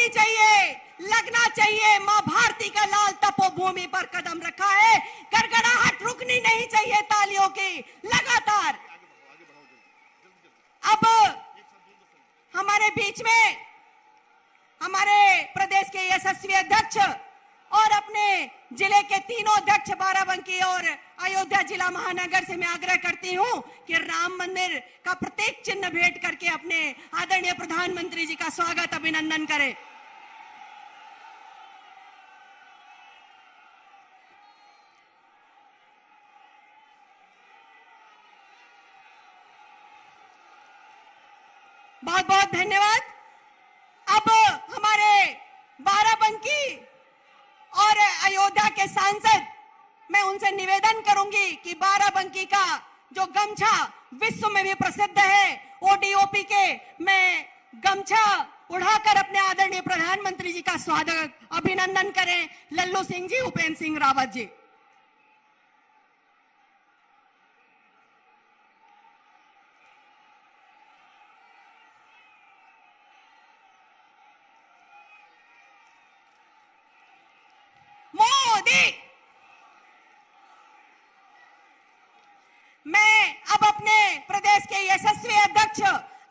नहीं चाहिए, लगना चाहिए। मां भारती का लाल तपोभूमि पर कदम रखा है, गड़गड़ाहट रुकनी नहीं चाहिए तालियों की लगातार। अब हमारे बीच में हमारे प्रदेश के यशस्वी अध्यक्ष और अपने जिले के तीनों अध्यक्ष बाराबंकी और अयोध्या जिला महानगर से मैं आग्रह करती हूं कि राम मंदिर का प्रतीक चिन्ह भेंट करके अपने आदरणीय प्रधानमंत्री जी का स्वागत अभिनंदन करें। बहुत बहुत धन्यवाद। अब हमारे बाराबंकी और अयोध्या के सांसद, मैं उनसे निवेदन करूंगी कि बाराबंकी का जो गमछा विश्व में भी प्रसिद्ध है, ओडीओपी के मैं गमछा उड़ाकर अपने आदरणीय प्रधानमंत्री जी का स्वागत अभिनंदन करें। लल्लू सिंह जी, उपेंद्र सिंह रावत जी। मैं अब अपने प्रदेश के यशस्वी अध्यक्ष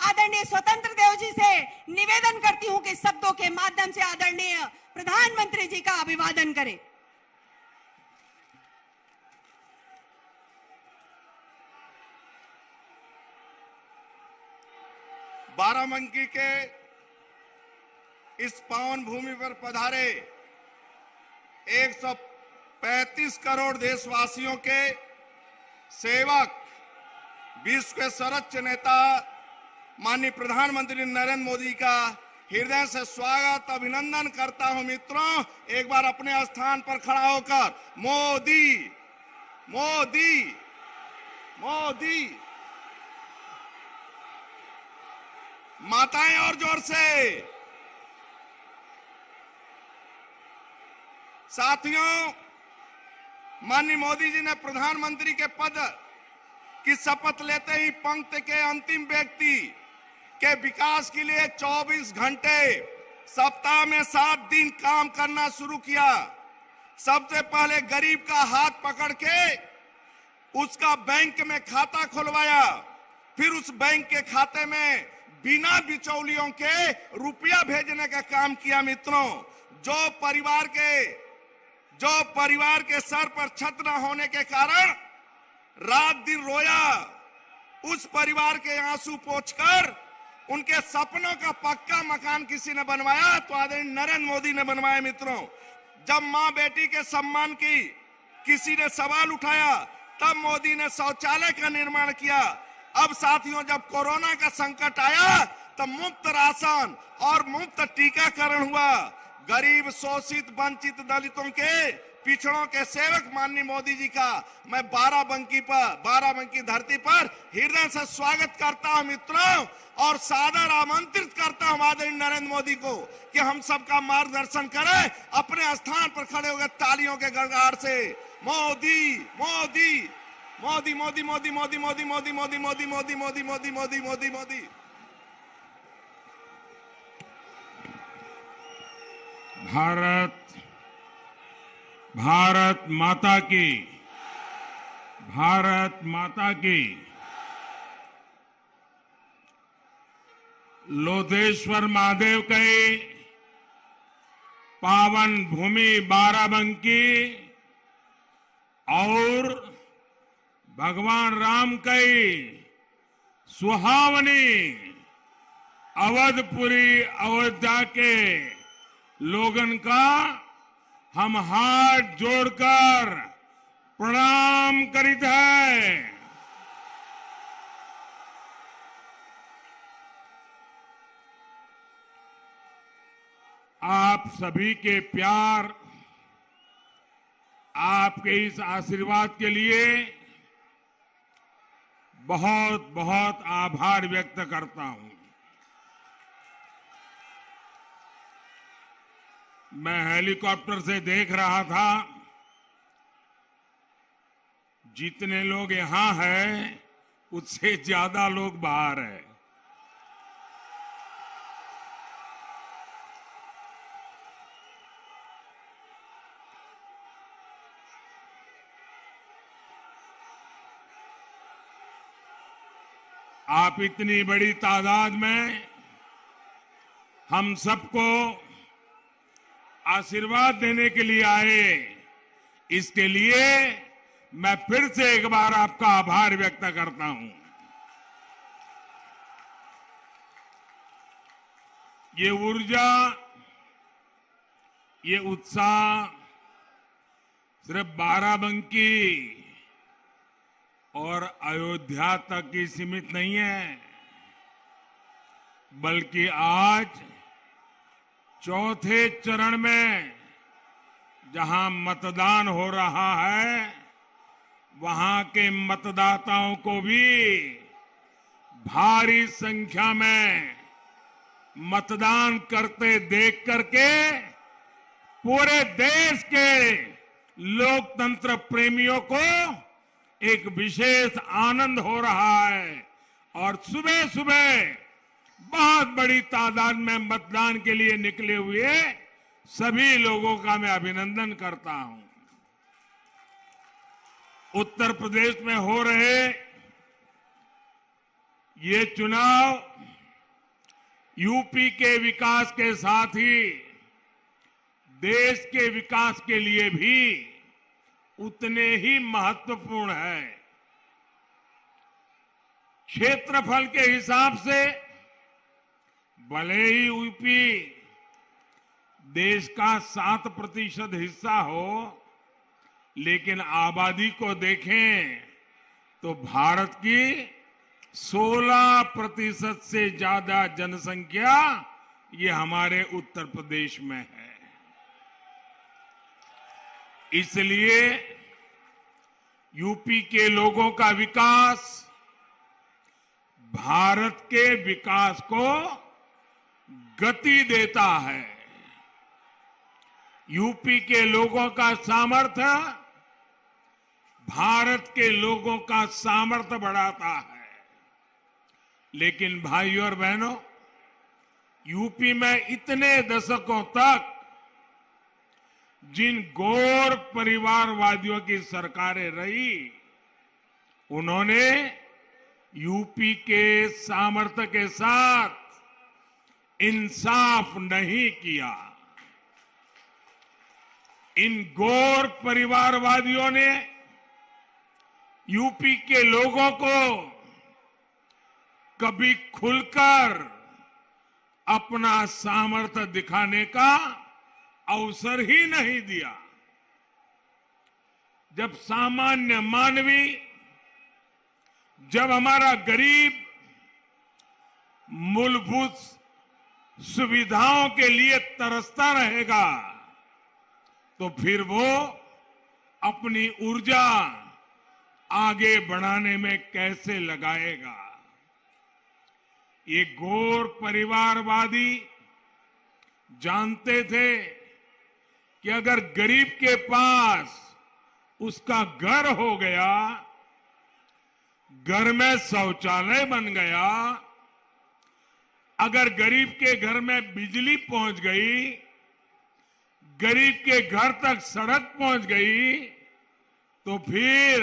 आदरणीय स्वतंत्र देव जी से निवेदन करती हूं कि शब्दों के माध्यम से आदरणीय प्रधानमंत्री जी का अभिवादन करें। बाराबंकी के इस पावन भूमि पर पधारे 135 करोड़ देशवासियों के सेवक, विश्व के सर्वोच्च नेता माननीय प्रधानमंत्री नरेंद्र मोदी का हृदय से स्वागत अभिनंदन करता हूं। मित्रों, एक बार अपने स्थान पर खड़ा होकर मोदी मोदी मोदी, माताएं और जोर से। साथियों, माननीय मोदी जी ने प्रधानमंत्री के पद की शपथ लेते ही पंक्ति के अंतिम व्यक्ति के विकास के लिए 24 घंटे सप्ताह में 7 दिन काम करना शुरू किया। सबसे पहले गरीब का हाथ पकड़ के उसका बैंक में खाता खुलवाया, फिर उस बैंक के खाते में बिना बिचौलियों के रुपया भेजने का काम किया। मित्रों, जो परिवार के सर पर छत न होने के कारण रात दिन रोया, उस परिवार के आंसू पोंछकर उनके सपनों का पक्का मकान किसी ने बनवाया तो आदरणीय नरेंद्र मोदी ने बनवाया। मित्रों, जब मां बेटी के सम्मान की किसी ने सवाल उठाया तब मोदी ने शौचालय का निर्माण किया। अब साथियों, जब कोरोना का संकट आया तब मुफ्त राशन और मुफ्त टीकाकरण हुआ। गरीब, शोषित, वंचित, दलितों के, पिछड़ों के सेवक माननीय मोदी जी का मैं बाराबंकी धरती पर हृदय से स्वागत करता हूं। मित्रों, और सादर आमंत्रित करता हूं आदरणीय नरेंद्र मोदी को कि हम सबका मार्गदर्शन करें, अपने स्थान पर खड़े होकर तालियों के गड़गड़ाहट से मोदी मोदी मोदी मोदी मोदी मोदी मोदी मोदी मोदी मोदी मोदी मोदी मोदी मोदी मोदी मोदी। भारत माता की, भारत माता की। लोधेश्वर महादेव के पावन भूमि बाराबंकी और भगवान राम की सुहावनी अवधपुरी अयोध्या के लोगन का हम हाथ जोड़कर प्रणाम करित है। आप सभी के प्यार, आपके इस आशीर्वाद के लिए बहुत बहुत आभार व्यक्त करता हूं। मैं हेलीकॉप्टर से देख रहा था, जितने लोग यहां हैं उससे ज्यादा लोग बाहर हैं। आप इतनी बड़ी तादाद में हम सबको आशीर्वाद देने के लिए आए, इसके लिए मैं फिर से एक बार आपका आभार व्यक्त करता हूं। ये ऊर्जा, ये उत्साह सिर्फ बाराबंकी और अयोध्या तक ही सीमित नहीं है, बल्कि आज चौथे चरण में जहां मतदान हो रहा है, वहां के मतदाताओं को भी भारी संख्या में मतदान करते देख करके पूरे देश के लोकतंत्र प्रेमियों को एक विशेष आनंद हो रहा है और सुबह सुबह बहुत बड़ी तादाद में मतदान के लिए निकले हुए सभी लोगों का मैं अभिनंदन करता हूं। उत्तर प्रदेश में हो रहे ये चुनाव यूपी के विकास के साथ ही देश के विकास के लिए भी उतने ही महत्वपूर्ण है। क्षेत्रफल के हिसाब से भले ही यूपी देश का 7% हिस्सा हो, लेकिन आबादी को देखें तो भारत की 16% से ज्यादा जनसंख्या ये हमारे उत्तर प्रदेश में है। इसलिए यूपी के लोगों का विकास भारत के विकास को गति देता है। यूपी के लोगों का सामर्थ्य भारत के लोगों का सामर्थ्य बढ़ाता है। लेकिन भाइयों और बहनों, यूपी में इतने दशकों तक जिन गौर परिवारवादियों की सरकारें रही, उन्होंने यूपी के सामर्थ्य के साथ इंसाफ नहीं किया। इन गौर परिवारवादियों ने यूपी के लोगों को कभी खुलकर अपना सामर्थ्य दिखाने का अवसर ही नहीं दिया। जब सामान्य मानवी, जब हमारा गरीब मूलभूत सुविधाओं के लिए तरसता रहेगा, तो फिर वो अपनी ऊर्जा आगे बढ़ाने में कैसे लगाएगा। ये गौर परिवारवादी जानते थे कि अगर गरीब के पास उसका घर हो गया, घर में शौचालय बन गया, अगर गरीब के घर में बिजली पहुंच गई, गरीब के घर तक सड़क पहुंच गई, तो फिर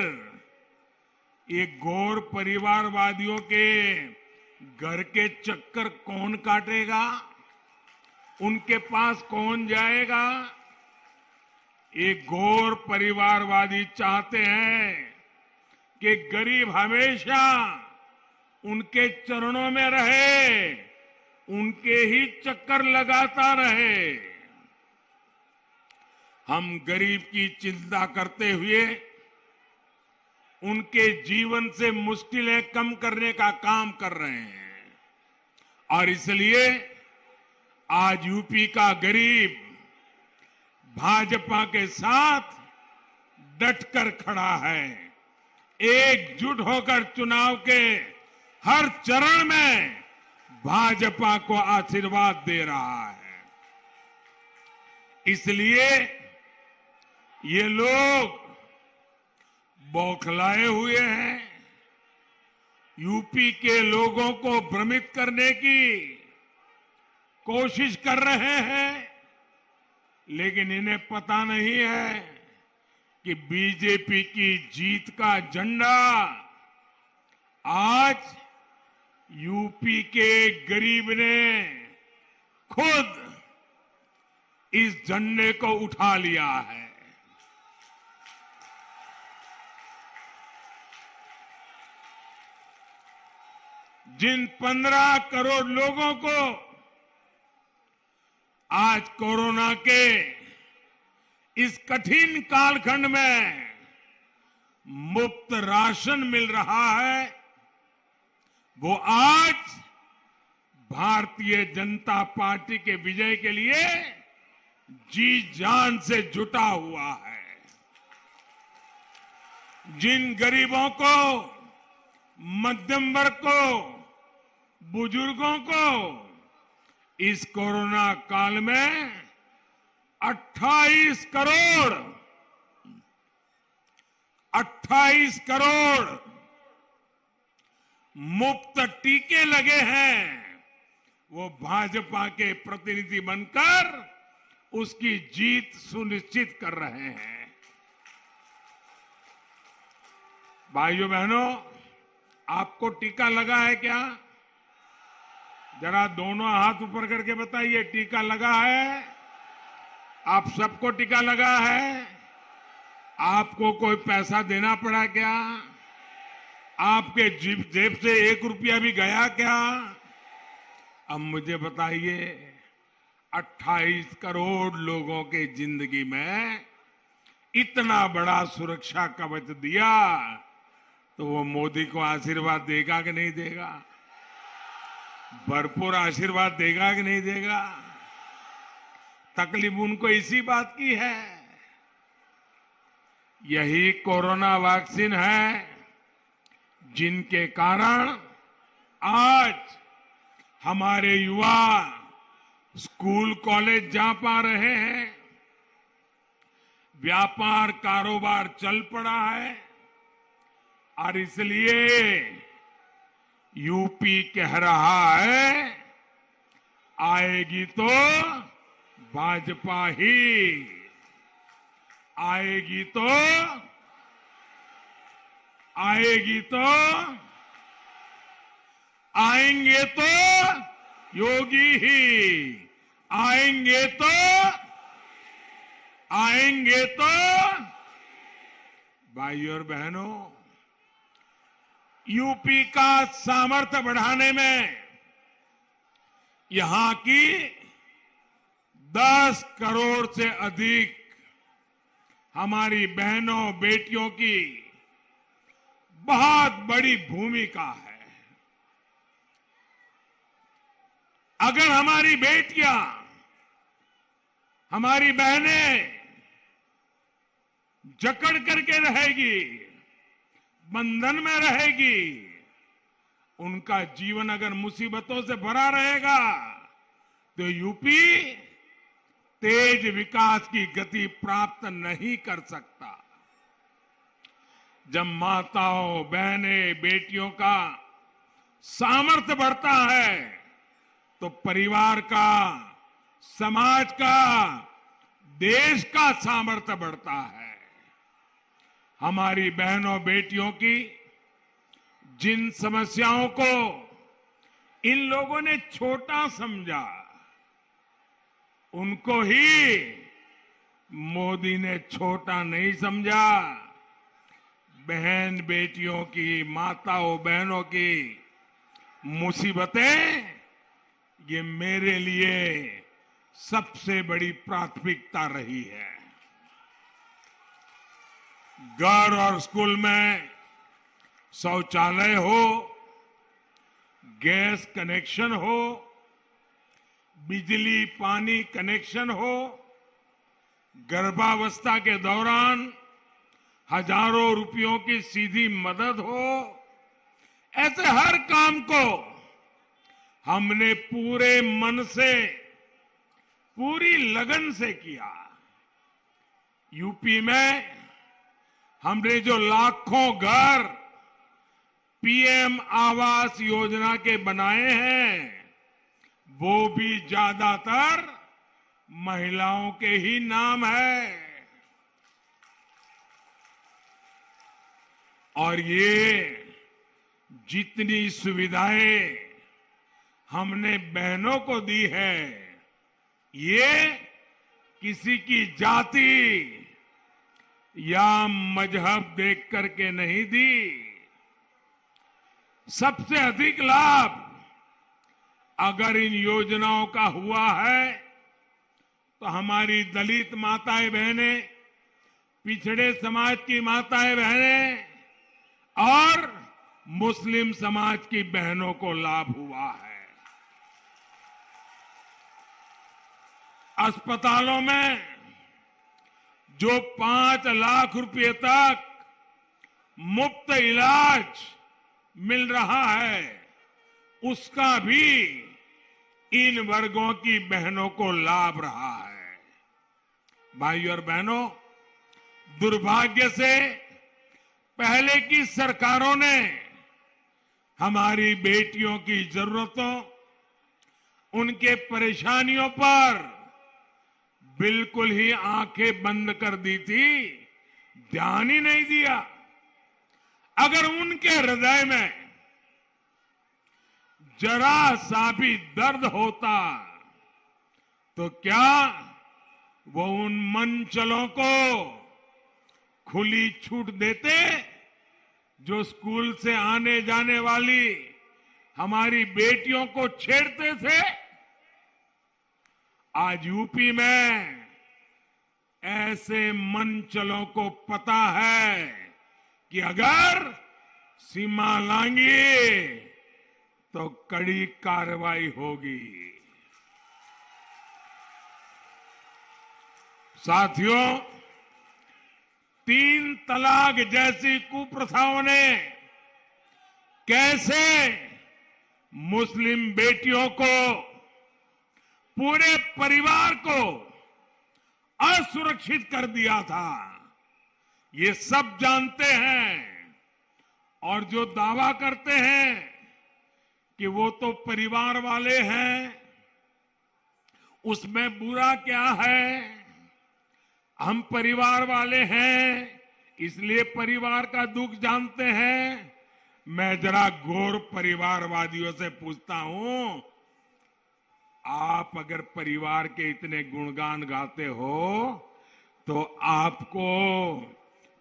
ये गौर परिवारवादियों के घर के चक्कर कौन काटेगा, उनके पास कौन जाएगा। ये गौर परिवारवादी चाहते हैं कि गरीब हमेशा उनके चरणों में रहे, उनके ही चक्कर लगाता रहे। हम गरीब की चिंता करते हुए उनके जीवन से मुश्किलें कम करने का काम कर रहे हैं और इसलिए आज यूपी का गरीब भाजपा के साथ डटकर खड़ा है, एकजुट होकर चुनाव के हर चरण में भाजपा को आशीर्वाद दे रहा है। इसलिए ये लोग बौखलाए हुए हैं, यूपी के लोगों को भ्रमित करने की कोशिश कर रहे हैं, लेकिन इन्हें पता नहीं है कि बीजेपी की जीत का झंडा आज यूपी के गरीब ने खुद इस झंडे को उठा लिया है। जिन 15 करोड़ लोगों को आज कोरोना के इस कठिन कालखंड में मुफ्त राशन मिल रहा है, वो आज भारतीय जनता पार्टी के विजय के लिए जी जान से जुटा हुआ है। जिन गरीबों को, मध्यम वर्ग को, बुजुर्गों को इस कोरोना काल में 28 करोड़ मुफ्त टीके लगे हैं, वो भाजपा के प्रतिनिधि बनकर उसकी जीत सुनिश्चित कर रहे हैं। भाइयों बहनों, आपको टीका लगा है क्या? जरा दोनों हाथ ऊपर करके बताइए, टीका लगा है? आप सबको टीका लगा है? आपको कोई पैसा देना पड़ा क्या? आपके जेब से 1 रुपया भी गया क्या? अब मुझे बताइए, 28 करोड़ लोगों के जिंदगी में इतना बड़ा सुरक्षा कवच दिया, तो वो मोदी को आशीर्वाद देगा कि नहीं देगा? भरपूर आशीर्वाद देगा कि नहीं देगा? तकलीफ उनको इसी बात की है। यही कोरोना वैक्सीन है जिनके कारण आज हमारे युवा स्कूल कॉलेज जा पा रहे हैं, व्यापार कारोबार चल पड़ा है, और इसलिए यूपी कह रहा है, आएगी तो भाजपा ही, आएगी तो आएंगे तो योगी ही, आएंगे तो भाइयों और बहनों, यूपी का सामर्थ्य बढ़ाने में यहां की 10 करोड़ से अधिक हमारी बहनों बेटियों की बहुत बड़ी भूमिका है। अगर हमारी बेटियां, हमारी बहनें जकड़ करके रहेगी, बंधन में रहेगी, उनका जीवन अगर मुसीबतों से भरा रहेगा, तो यूपी तेज विकास की गति प्राप्त नहीं कर सकता। जब माताओं, बहनें, बेटियों का सामर्थ्य बढ़ता है, तो परिवार का, समाज का, देश का सामर्थ्य बढ़ता है। हमारी बहनों बेटियों की जिन समस्याओं को इन लोगों ने छोटा समझा, उनको ही मोदी ने छोटा नहीं समझा। बहन बेटियों की, माताओं बहनों की मुसीबतें, ये मेरे लिए सबसे बड़ी प्राथमिकता रही है। घर और स्कूल में शौचालय हो, गैस कनेक्शन हो, बिजली पानी कनेक्शन हो, गर्भावस्था के दौरान हजारों रुपयों की सीधी मदद हो, ऐसे हर काम को हमने पूरे मन से, पूरी लगन से किया। यूपी में हमने जो लाखों घर पीएम आवास योजना के बनाए हैं, वो भी ज्यादातर महिलाओं के ही नाम है। और ये जितनी सुविधाएं हमने बहनों को दी है, ये किसी की जाति या मजहब देख करके नहीं दी। सबसे अधिक लाभ अगर इन योजनाओं का हुआ है तो हमारी दलित माताएं बहनें, पिछड़े समाज की माताएं बहनें और मुस्लिम समाज की बहनों को लाभ हुआ है। अस्पतालों में जो 5 लाख रुपए तक मुफ्त इलाज मिल रहा है, उसका भी इन वर्गों की बहनों को लाभ रहा है। भाई और बहनों, दुर्भाग्य से पहले की सरकारों ने हमारी बेटियों की जरूरतों, उनके परेशानियों पर बिल्कुल ही आंखें बंद कर दी थी, ध्यान ही नहीं दिया। अगर उनके हृदय में जरा सा भी दर्द होता तो क्या वो उन मंचलों को खुली छूट देते जो स्कूल से आने जाने वाली हमारी बेटियों को छेड़ते थे? आज यूपी में ऐसे मंचलों को पता है कि अगर सीमा लांघी तो कड़ी कार्रवाई होगी। साथियों, 3 तलाक जैसी कुप्रथाओं ने कैसे मुस्लिम बेटियों को, पूरे परिवार को असुरक्षित कर दिया था, ये सब जानते हैं। और जो दावा करते हैं कि वो तो परिवार वाले हैं, उसमें बुरा क्या है? हम परिवार वाले हैं इसलिए परिवार का दुख जानते हैं। मैं जरा घोर परिवारवादियों से पूछता हूं, आप अगर परिवार के इतने गुणगान गाते हो तो आपको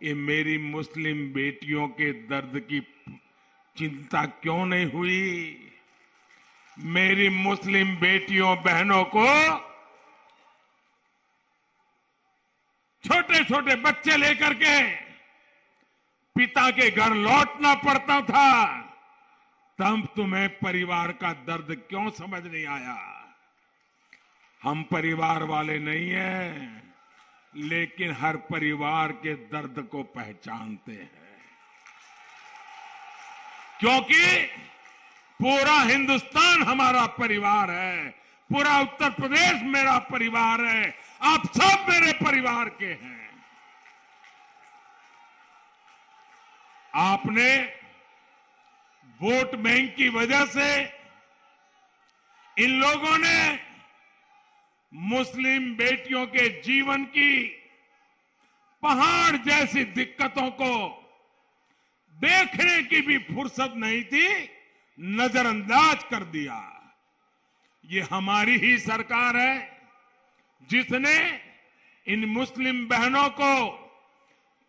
ये मेरी मुस्लिम बेटियों के दर्द की चिंता क्यों नहीं हुई? मेरी मुस्लिम बेटियों बहनों को छोटे छोटे बच्चे लेकर के पिता के घर लौटना पड़ता था, तब तुम्हें परिवार का दर्द क्यों समझ नहीं आया? हम परिवार वाले नहीं हैं, लेकिन हर परिवार के दर्द को पहचानते हैं, क्योंकि पूरा हिंदुस्तान हमारा परिवार है, पूरा उत्तर प्रदेश मेरा परिवार है, आप सब मेरे परिवार के हैं। आपने वोट बैंक की वजह से इन लोगों ने मुस्लिम बेटियों के जीवन की पहाड़ जैसी दिक्कतों को देखने की भी फुर्सत नहीं थी, नजरअंदाज कर दिया। ये हमारी ही सरकार है जिसने इन मुस्लिम बहनों को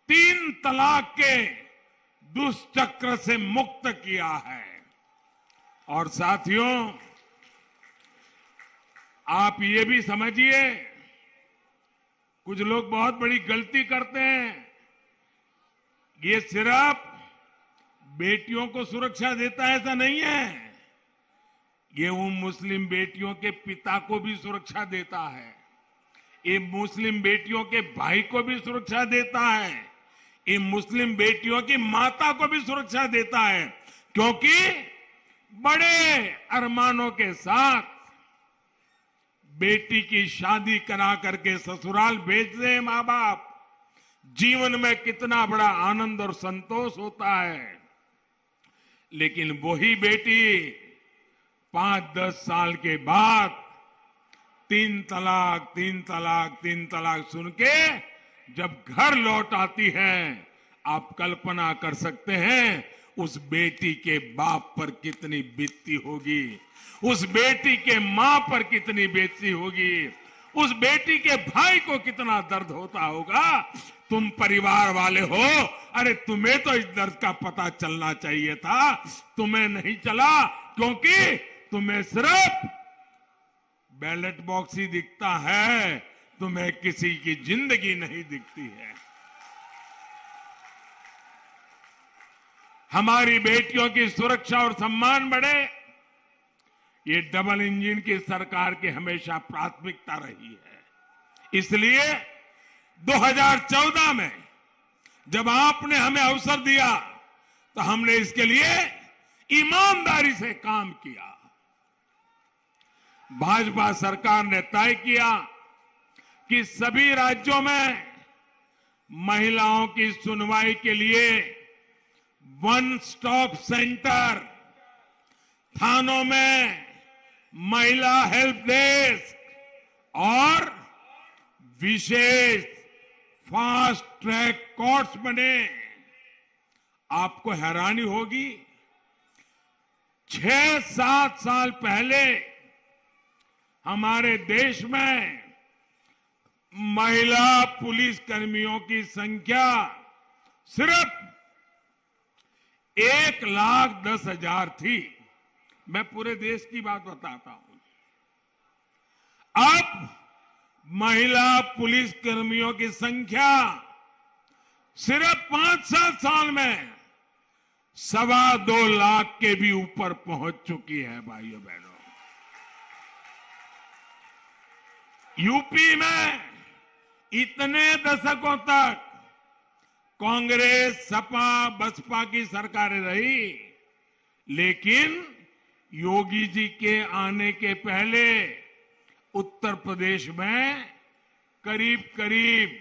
3 तलाक के दुष्चक्र से मुक्त किया है। और साथियों, आप ये भी समझिए, कुछ लोग बहुत बड़ी गलती करते हैं। ये सिर्फ बेटियों को सुरक्षा देता है ऐसा नहीं है, ये उन मुस्लिम बेटियों के पिता को भी सुरक्षा देता है, ये मुस्लिम बेटियों के भाई को भी सुरक्षा देता है, ये मुस्लिम बेटियों की माता को भी सुरक्षा देता है। क्योंकि बड़े अरमानों के साथ बेटी की शादी करा करके ससुराल भेजते हैं माँ बाप, जीवन में कितना बड़ा आनंद और संतोष होता है। लेकिन वही बेटी 5-10 साल के बाद 3 तलाक 3 तलाक 3 तलाक सुन के जब घर लौट आती है, आप कल्पना कर सकते हैं उस बेटी के बाप पर कितनी बीतती होगी, उस बेटी के मां पर कितनी बीतती होगी, उस बेटी के भाई को कितना दर्द होता होगा। तुम परिवार वाले हो, अरे तुम्हें तो इस दर्द का पता चलना चाहिए था, तुम्हें नहीं चला, क्योंकि तुम्हें सिर्फ बैलेट बॉक्स ही दिखता है, तुम्हें किसी की जिंदगी नहीं दिखती है। हमारी बेटियों की सुरक्षा और सम्मान बढ़े, ये डबल इंजन की सरकार की हमेशा प्राथमिकता रही है। इसलिए 2014 में जब आपने हमें अवसर दिया तो हमने इसके लिए ईमानदारी से काम किया। भाजपा सरकार ने तय किया कि सभी राज्यों में महिलाओं की सुनवाई के लिए वन स्टॉप सेंटर, थानों में महिला हेल्प डेस्क और विशेष फास्ट ट्रैक कोर्ट्स बने। आपको हैरानी होगी, 6-7 साल पहले हमारे देश में महिला पुलिस कर्मियों की संख्या सिर्फ 1,10,000 थी। मैं पूरे देश की बात बताता हूं। अब महिला पुलिस कर्मियों की संख्या सिर्फ 5-7 साल में 2.25 लाख के भी ऊपर पहुंच चुकी है। भाइयों बहनों, यूपी में इतने दशकों तक कांग्रेस, सपा, बसपा की सरकारें रही, लेकिन योगी जी के आने के पहले उत्तर प्रदेश में करीब करीब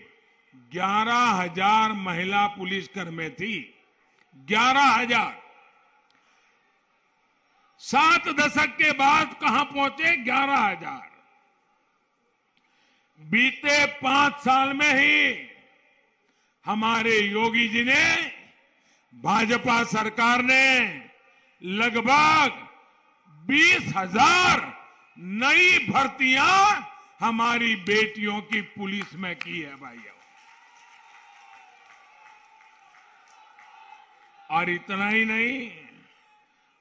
11,000 महिला पुलिसकर्मी थी। 11,000। 7 दशक के बाद कहां पहुंचे? 11,000। बीते 5 साल में ही हमारे योगी जी ने, भाजपा सरकार ने लगभग 20,000 नई भर्तियां हमारी बेटियों की पुलिस में की है भाइयों। और इतना ही नहीं,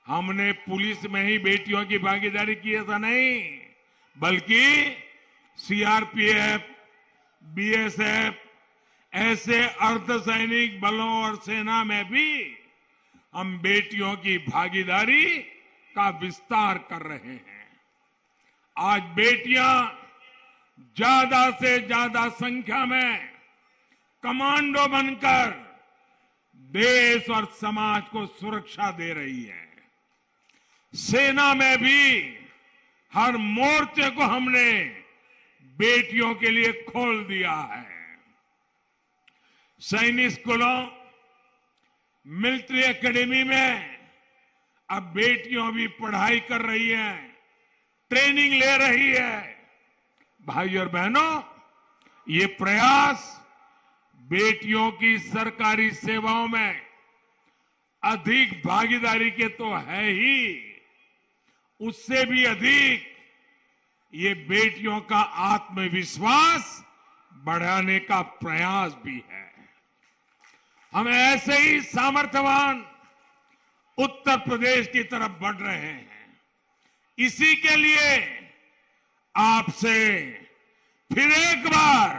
हमने पुलिस में ही बेटियों की भागीदारी की ऐसा नहीं, बल्कि सीआरपीएफ, बीएसएफ, ऐसे अर्धसैनिक बलों और सेना में भी हम बेटियों की भागीदारी का विस्तार कर रहे हैं। आज बेटियां ज्यादा से ज्यादा संख्या में कमांडो बनकर देश और समाज को सुरक्षा दे रही है। सेना में भी हर मोर्चे को हमने बेटियों के लिए खोल दिया है। सैनिक स्कूलों, मिलिट्री एकेडमी में अब बेटियां भी पढ़ाई कर रही हैं, ट्रेनिंग ले रही है। भाइयों और बहनों, ये प्रयास बेटियों की सरकारी सेवाओं में अधिक भागीदारी के तो है ही, उससे भी अधिक ये बेटियों का आत्मविश्वास बढ़ाने का प्रयास भी है। हम ऐसे ही सामर्थ्यवान उत्तर प्रदेश की तरफ बढ़ रहे हैं। इसी के लिए आपसे फिर एक बार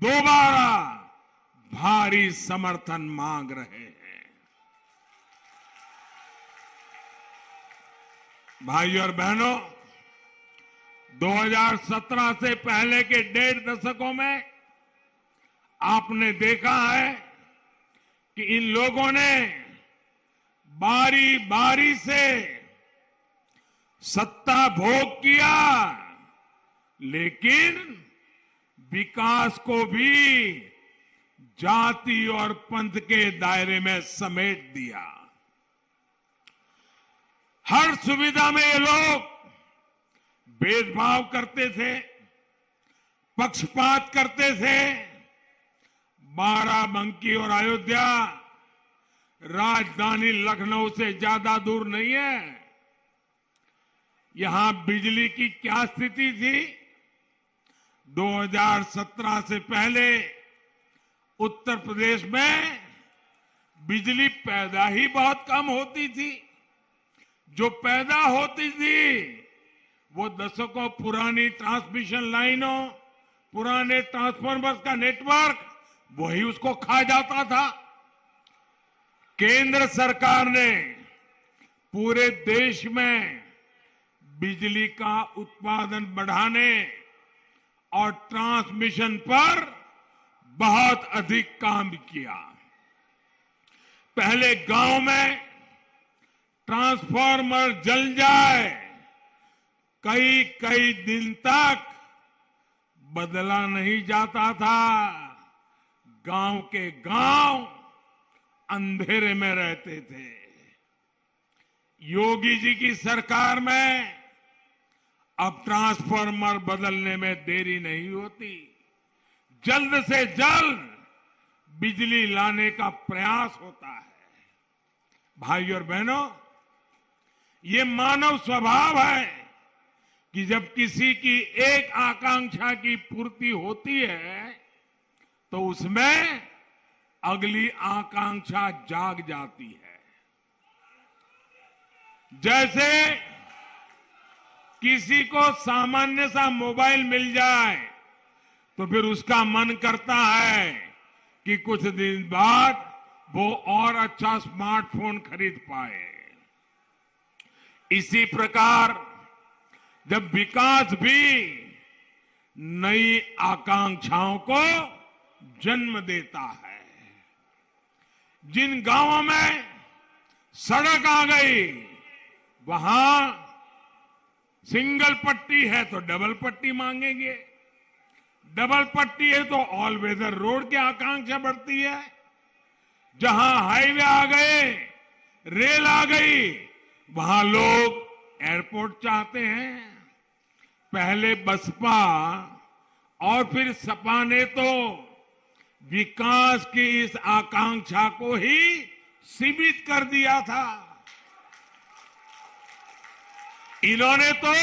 दोबारा भारी समर्थन मांग रहे हैं। भाइयों और बहनों, 2017 से पहले के 1.5 दशकों में आपने देखा है कि इन लोगों ने बारी बारी से सत्ता भोग किया, लेकिन विकास को भी जाति और पंथ के दायरे में समेट दिया। हर सुविधा में ये लोग भेदभाव करते थे, पक्षपात करते थे। बाराबंकी और अयोध्या राजधानी लखनऊ से ज्यादा दूर नहीं है। यहां बिजली की क्या स्थिति थी? 2017 से पहले उत्तर प्रदेश में बिजली पैदा ही बहुत कम होती थी। जो पैदा होती थी वो दशकों पुरानी ट्रांसमिशन लाइनों, पुराने ट्रांसफार्मर्स का नेटवर्क वही उसको खा जाता था। केंद्र सरकार ने पूरे देश में बिजली का उत्पादन बढ़ाने और ट्रांसमिशन पर बहुत अधिक काम किया। पहले गांव में ट्रांसफार्मर जल जाए, कई कई दिन तक बदला नहीं जाता था। गांव के गांव अंधेरे में रहते थे। योगी जी की सरकार में अब ट्रांसफार्मर बदलने में देरी नहीं होती। जल्द से जल्द बिजली लाने का प्रयास होता है। भाइयों और बहनों, ये मानव स्वभाव है कि जब किसी की एक आकांक्षा की पूर्ति होती है तो उसमें अगली आकांक्षा जाग जाती है। जैसे किसी को सामान्य सा मोबाइल मिल जाए तो फिर उसका मन करता है कि कुछ दिन बाद वो और अच्छा स्मार्टफोन खरीद पाए। इसी प्रकार जब विकास भी नई आकांक्षाओं को जन्म देता है। जिन गांवों में सड़क आ गई वहां सिंगल पट्टी है तो डबल पट्टी मांगेंगे, डबल पट्टी है तो ऑल वेदर रोड की आकांक्षा बढ़ती है। जहां हाईवे आ गए, रेल आ गई, वहां लोग एयरपोर्ट चाहते हैं। पहले बसपा और फिर सपा ने तो विकास की इस आकांक्षा को ही सीमित कर दिया था। इन्होंने तो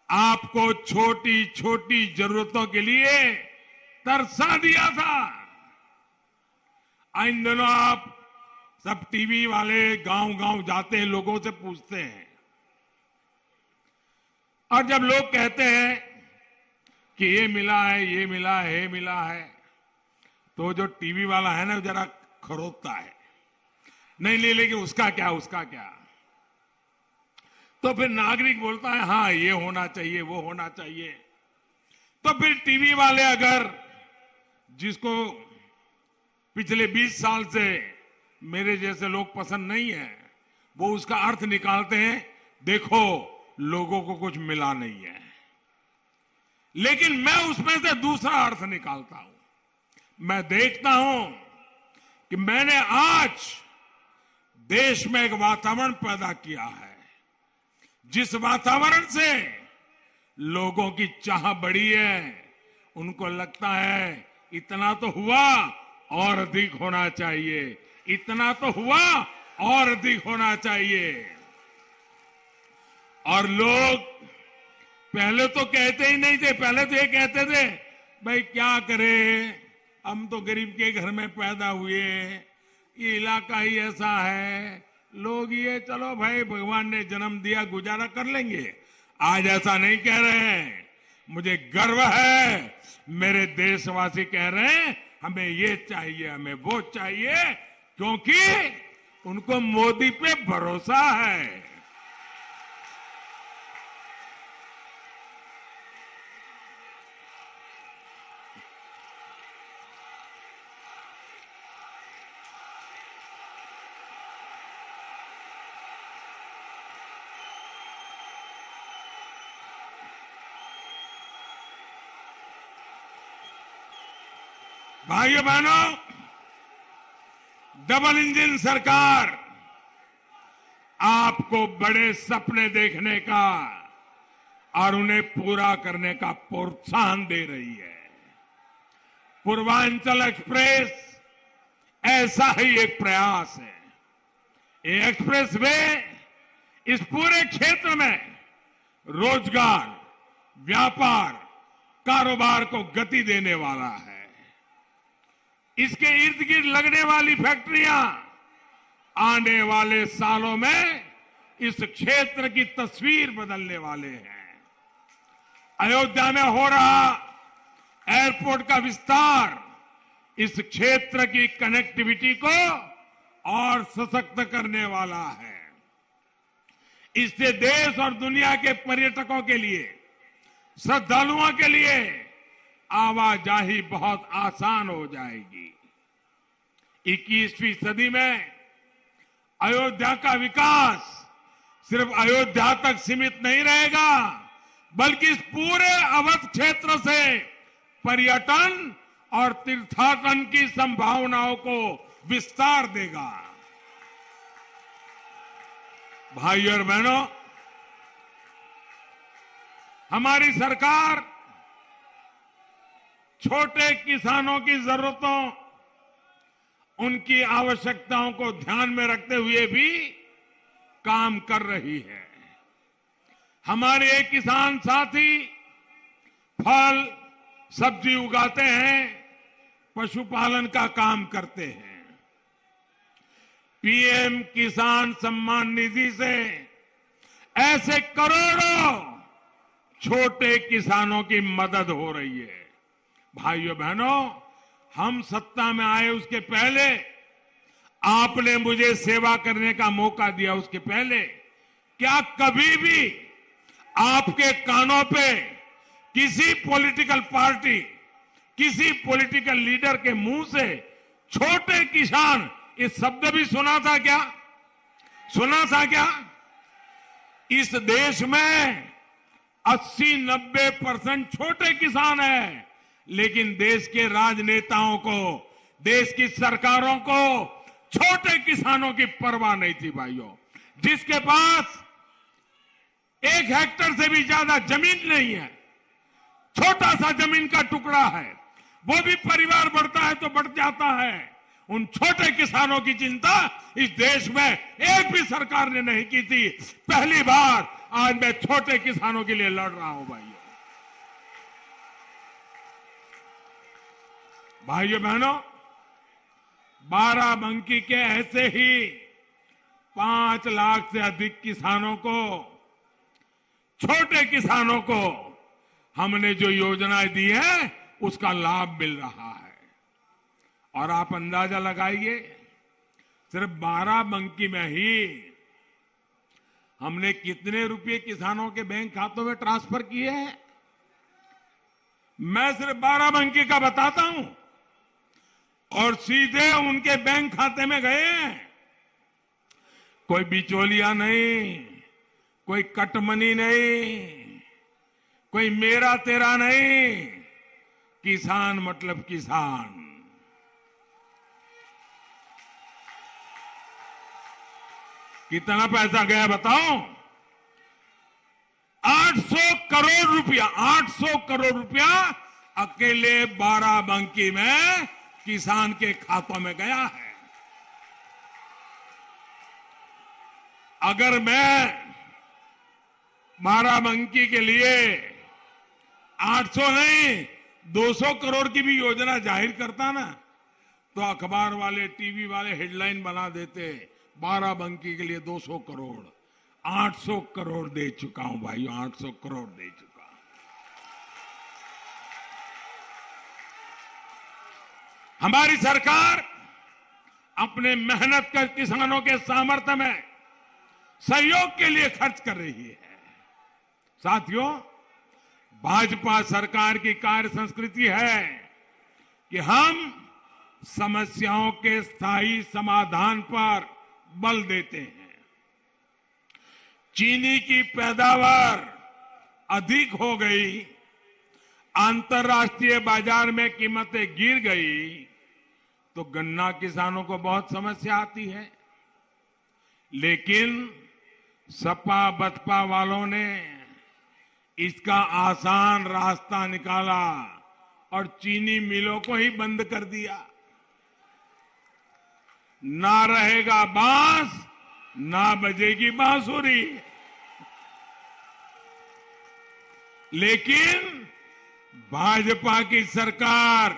आपको छोटी छोटी जरूरतों के लिए तरसा दिया था। इन दिनों आप सब टीवी वाले गांव गांव जाते हैं, लोगों से पूछते हैं, और जब लोग कहते हैं कि ये मिला है, ये मिला है, ये मिला है, तो जो टीवी वाला है ना जरा खरोदता है, नहीं ले लेकिन उसका क्या, उसका क्या। तो फिर नागरिक बोलता है हाँ ये होना चाहिए, वो होना चाहिए। तो फिर टीवी वाले अगर जिसको पिछले 20 साल से मेरे जैसे लोग पसंद नहीं है, वो उसका अर्थ निकालते हैं, देखो लोगों को कुछ मिला नहीं है। लेकिन मैं उसमें से दूसरा अर्थ निकालता हूं। मैं देखता हूं कि मैंने आज देश में एक वातावरण पैदा किया है, जिस वातावरण से लोगों की चाह बढ़ी है। उनको लगता है इतना तो हुआ और अधिक होना चाहिए, इतना तो हुआ और अधिक होना चाहिए। और लोग पहले तो कहते ही नहीं थे, पहले तो ये कहते थे भाई क्या करें, हम तो गरीब के घर में पैदा हुए, ये इलाका ही ऐसा है, लोग ये चलो भाई भगवान ने जन्म दिया गुजारा कर लेंगे। आज ऐसा नहीं कह रहे हैं। मुझे गर्व है, मेरे देशवासी कह रहे हैं हमें ये चाहिए, हमें वो चाहिए, क्योंकि उनको मोदी पे भरोसा है। भाइयों बहनों, डबल इंजन सरकार आपको बड़े सपने देखने का और उन्हें पूरा करने का प्रोत्साहन दे रही है। पूर्वांचल एक्सप्रेस ऐसा ही एक प्रयास है। ये एक्सप्रेस वे इस पूरे क्षेत्र में रोजगार, व्यापार, कारोबार को गति देने वाला है। इसके इर्द गिर्द लगने वाली फैक्ट्रियां आने वाले सालों में इस क्षेत्र की तस्वीर बदलने वाले हैं। अयोध्या में हो रहा एयरपोर्ट का विस्तार इस क्षेत्र की कनेक्टिविटी को और सशक्त करने वाला है। इससे देश और दुनिया के पर्यटकों के लिए, श्रद्धालुओं के लिए आवाजाही बहुत आसान हो जाएगी। 21वीं सदी में अयोध्या का विकास सिर्फ अयोध्या तक सीमित नहीं रहेगा, बल्कि इस पूरे अवध क्षेत्र से पर्यटन और तीर्थाटन की संभावनाओं को विस्तार देगा। भाइयों और बहनों, हमारी सरकार छोटे किसानों की जरूरतों, उनकी आवश्यकताओं को ध्यान में रखते हुए भी काम कर रही है। हमारे एक किसान साथी फल, सब्जी उगाते हैं, पशुपालन का काम करते हैं। पीएम किसान सम्मान निधि से ऐसे करोड़ों छोटे किसानों की मदद हो रही है। भाइयों बहनों, हम सत्ता में आए उसके पहले आपने मुझे सेवा करने का मौका दिया, उसके पहले क्या कभी भी आपके कानों पे किसी पॉलिटिकल पार्टी, किसी पॉलिटिकल लीडर के मुंह से छोटे किसान इस शब्द भी सुना था क्या? सुना था क्या? इस देश में 80-90% छोटे किसान हैं, लेकिन देश के राजनेताओं को, देश की सरकारों को छोटे किसानों की परवाह नहीं थी। भाइयों, जिसके पास 1 हेक्टेयर से भी ज्यादा जमीन नहीं है, छोटा सा जमीन का टुकड़ा है, वो भी परिवार बढ़ता है तो बढ़ जाता है, उन छोटे किसानों की चिंता इस देश में एक भी सरकार ने नहीं की थी। पहली बार आज मैं छोटे किसानों के लिए लड़ रहा हूं। भाइयों बहनों, बाराबंकी के ऐसे ही 5 लाख से अधिक किसानों को, छोटे किसानों को हमने जो योजनाएं दी है उसका लाभ मिल रहा है। और आप अंदाजा लगाइए, सिर्फ बाराबंकी में ही हमने कितने रुपए किसानों के बैंक खातों में ट्रांसफर किए हैं। मैं सिर्फ बाराबंकी का बताता हूं, और सीधे उनके बैंक खाते में गए हैं। कोई बिचौलिया नहीं, कोई कटमनी नहीं, कोई मेरा तेरा नहीं, किसान मतलब किसान। कितना पैसा गया बताओ? 800 करोड़ रुपया, 800 करोड़ रुपया अकेले बाराबंकी में किसान के खातों में गया है। अगर मैं बाराबंकी के लिए 800 नहीं 200 करोड़ की भी योजना जाहिर करता ना, तो अखबार वाले, टीवी वाले हेडलाइन बना देते, बाराबंकी के लिए 200 करोड़। 800 करोड़ दे चुका हूं भाइयों, 800 करोड़ दे चुका। हमारी सरकार अपने मेहनत कर किसानों के सामर्थ्य में सहयोग के लिए खर्च कर रही है। साथियों, भाजपा सरकार की कार्य संस्कृति है कि हम समस्याओं के स्थायी समाधान पर बल देते हैं। चीनी की पैदावार अधिक हो गई, अंतर्राष्ट्रीय बाजार में कीमतें गिर गई, तो गन्ना किसानों को बहुत समस्या आती है। लेकिन सपा बसपा वालों ने इसका आसान रास्ता निकाला और चीनी मिलों को ही बंद कर दिया। ना रहेगा बांस, ना बजेगी बांसुरी। लेकिन भाजपा की सरकार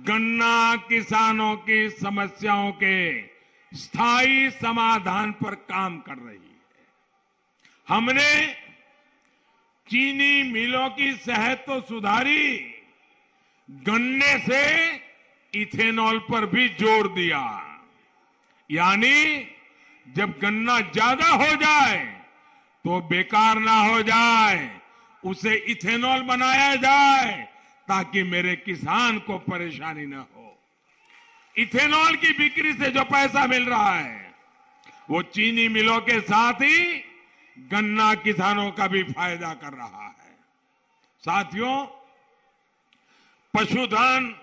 गन्ना किसानों की समस्याओं के स्थायी समाधान पर काम कर रही है। हमने चीनी मिलों की सेहत तो सुधारी, गन्ने से इथेनॉल पर भी जोर दिया। यानी जब गन्ना ज्यादा हो जाए तो बेकार ना हो जाए, उसे इथेनॉल बनाया जाए ताकि मेरे किसान को परेशानी ना हो। इथेनॉल की बिक्री से जो पैसा मिल रहा है वो चीनी मिलों के साथ ही गन्ना किसानों का भी फायदा कर रहा है। साथियों, पशुधन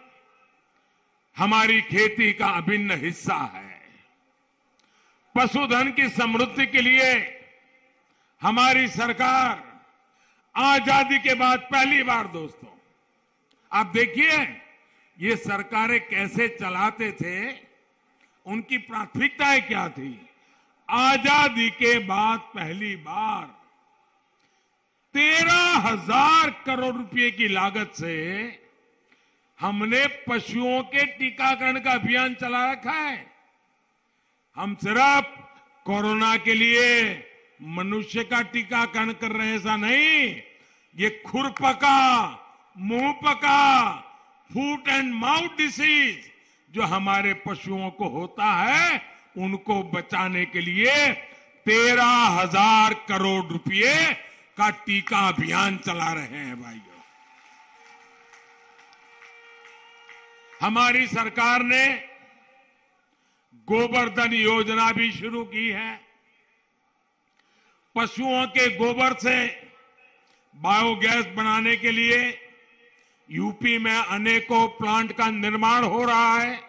हमारी खेती का अभिन्न हिस्सा है। पशुधन की समृद्धि के लिए हमारी सरकार आजादी के बाद पहली बार, दोस्तों आप देखिए ये सरकारें कैसे चलाते थे, उनकी प्राथमिकताएं क्या थी। आजादी के बाद पहली बार 13,000 करोड़ रुपए की लागत से हमने पशुओं के टीकाकरण का अभियान चला रखा है। हम सिर्फ कोरोना के लिए मनुष्य का टीकाकरण कर रहे हैं ऐसा नहीं, ये खुरपका, मुंहपका, फूट एंड माउथ डिसीज जो हमारे पशुओं को होता है उनको बचाने के लिए 13,000 करोड़ रुपए का टीका अभियान चला रहे हैं भाइयों। हमारी सरकार ने गोबरधन योजना भी शुरू की है। पशुओं के गोबर से बायोगैस बनाने के लिए यूपी में अनेकों प्लांट का निर्माण हो रहा है।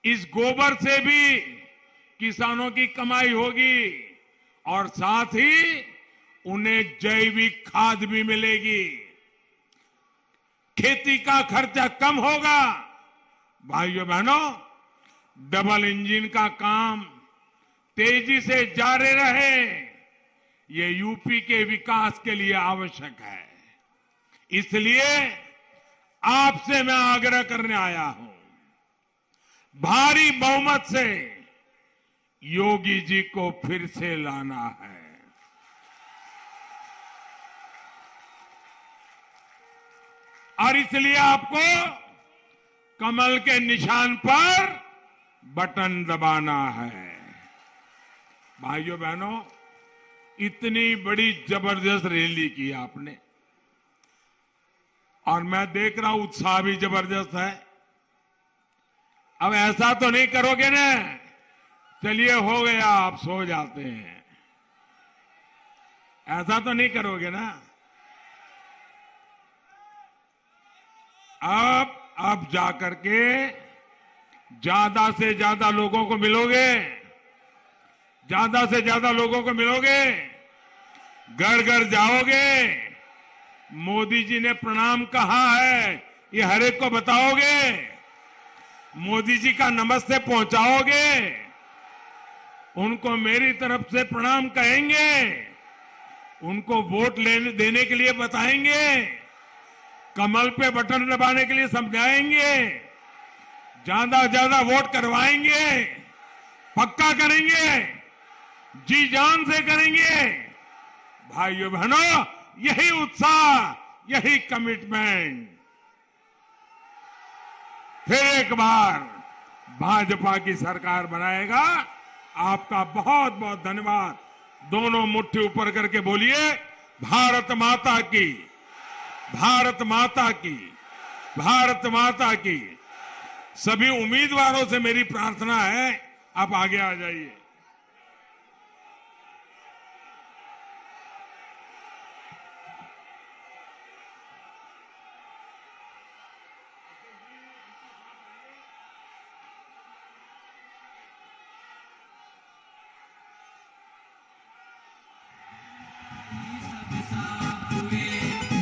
इस गोबर से भी किसानों की कमाई होगी और साथ ही उन्हें जैविक खाद भी मिलेगी। खेती का खर्चा कम होगा। भाइयों बहनों, डबल इंजन का काम तेजी से जारी रहे, ये यूपी के विकास के लिए आवश्यक है। इसलिए आपसे मैं आग्रह करने आया हूं, भारी बहुमत से योगी जी को फिर से लाना है। और इसलिए आपको कमल के निशान पर बटन दबाना है। भाइयों बहनों, इतनी बड़ी जबरदस्त रैली की आपने और मैं देख रहा हूं उत्साह भी जबरदस्त है। अब ऐसा तो नहीं करोगे ना, चलिए हो गया आप सो जाते हैं, ऐसा तो नहीं करोगे ना। अब जाकर के ज्यादा से ज्यादा लोगों को मिलोगे, ज्यादा से ज्यादा लोगों को मिलोगे, घर घर जाओगे, मोदी जी ने प्रणाम कहा है ये हर एक को बताओगे, मोदी जी का नमस्ते पहुंचाओगे, उनको मेरी तरफ से प्रणाम कहेंगे, उनको वोट देने के लिए बताएंगे, कमल पे बटन दबाने के लिए समझाएंगे, ज्यादा ज्यादा वोट करवाएंगे, पक्का करेंगे, जी जान से करेंगे। भाइयों बहनों, यही उत्साह, यही कमिटमेंट फिर एक बार भाजपा की सरकार बनाएगा। आपका बहुत बहुत धन्यवाद। दोनों मुट्ठी ऊपर करके बोलिए, भारत माता की, भारत माता की, भारत माता की। सभी उम्मीदवारों से मेरी प्रार्थना है, आप आगे आ जाइए।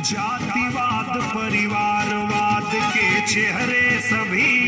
जातिवाद परिवारवाद के चेहरे सभी